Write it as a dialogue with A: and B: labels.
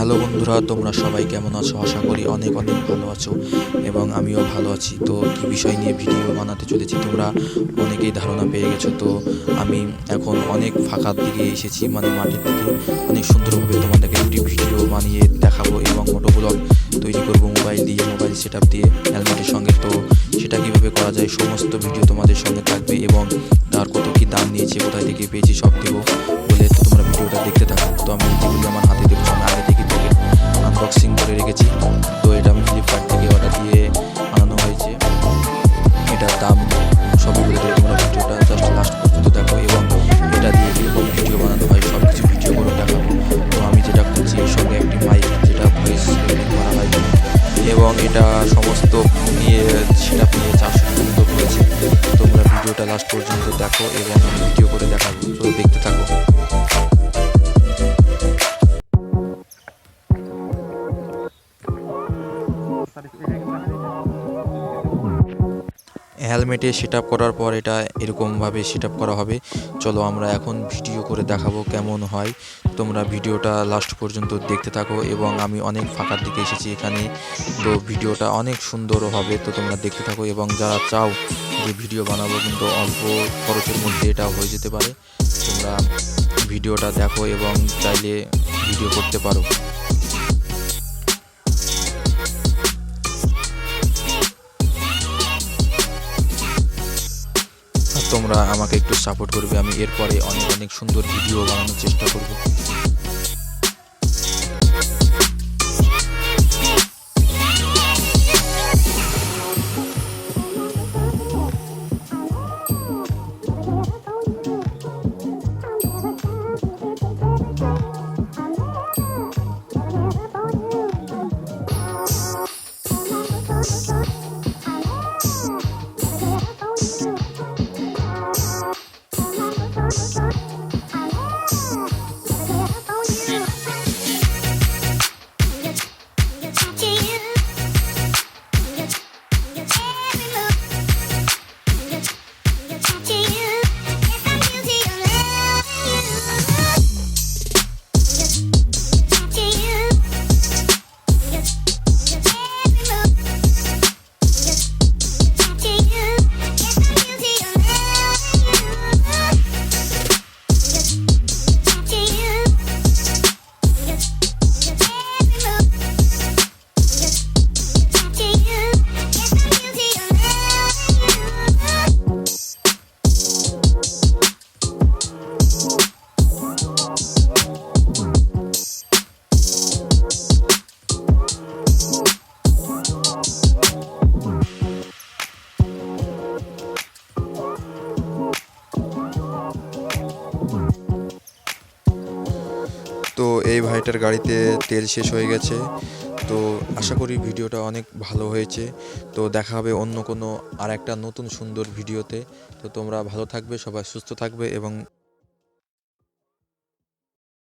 A: Hello বন্ধুরা, তোমরা সবাই কেমন আছো? আশা করি অনেক অনেক ভালো আছো এবং আমিও ভালো আছি। তো কী বিষয় নিয়ে ভিডিও বানাতে চলেছি তোমরা অনেকেই ধারণা পেয়ে গেছো। তো আমি এখন অনেক ফাঁকার দিকে এসেছি, মানে মাঠের দিকে। অনেক সুন্দরভাবে তোমাদেরকে একটি ভিডিও বানিয়ে দেখাবো এবং মোটো ব্লগ তৈরি করবো মোবাইল সেট আপ দিয়ে হেলমেটের সঙ্গে। তো সেটা কীভাবে করা যায় সমস্ত ভিডিও তোমাদের সঙ্গে থাকবে এবং তার কত কী দাম নিয়েছে, কোথায় থেকে পেয়েছি সব দেবো বলে। তো তোমরা ভিডিওটা দেখতে থাকো। তো আমি যেগুলি আমার হাতে দেখছো আমি আগে থেকে আনবক্সিং করে রেখেছি। তো এটা আমি ফ্লিপকার্ট থেকে অর্ডার দিয়ে আনানো হয়েছে। এটার দাম সবই বলে দেবো, তোমরা ভিডিওটা জাস্ট লাস্ট পর্যন্ত দেখো এবং এটা দিয়ে কীরকম ভিডিও বানানো হয় সব কিছু ভিডিও করে দেখাবো। তো আমি যেটা করছি এর সঙ্গে একটি মাইক, যেটা ভয়েস রেকর্ডিং করা হয়, এবং এটা সমস্ত নিয়ে সেটা নিয়ে 400 টাকার মতো পড়েছে। তোমরা ভিডিওটা লাস্ট পর্যন্ত দেখো এবং আমি ভিডিও করে দেখাবো, তো দেখতে থাকো। হেলমেটে সেট আপ করার পর এটা এরকমভাবে সেট আপ করা হবে। চলো আমরা এখন ভিডিও করে দেখাবো কেমন হয়। তোমরা ভিডিওটা লাস্ট পর্যন্ত দেখতে থাকো এবং আমি অনেক ফাঁকার দিকে এসেছি এখানে। তো ভিডিওটা অনেক সুন্দর হবে, তো তোমরা দেখতে থাকো। এবং যারা চাও যে ভিডিও বানাবো কিন্তু অল্প খরচের মধ্যে এটা হয়ে যেতে পারে, তোমরা ভিডিওটা দেখো এবং চাইলে ভিডিও করতে পারো। তোমরা আমাকে একটু সাপোর্ট করবে, আমি এরপরে অনেক অনেক সুন্দর ভিডিও বানানোর চেষ্টা করব। তো এই ভাইটার গাড়িতে তেল শেষ হয়ে গেছে। তো আশা করি ভিডিওটা অনেক ভালো হয়েছে। তো দেখা হবে অন্য কোনো আর একটা নতুন সুন্দর ভিডিওতে। তো তোমরা ভালো থাকবে, সবাই সুস্থ থাকবে এবং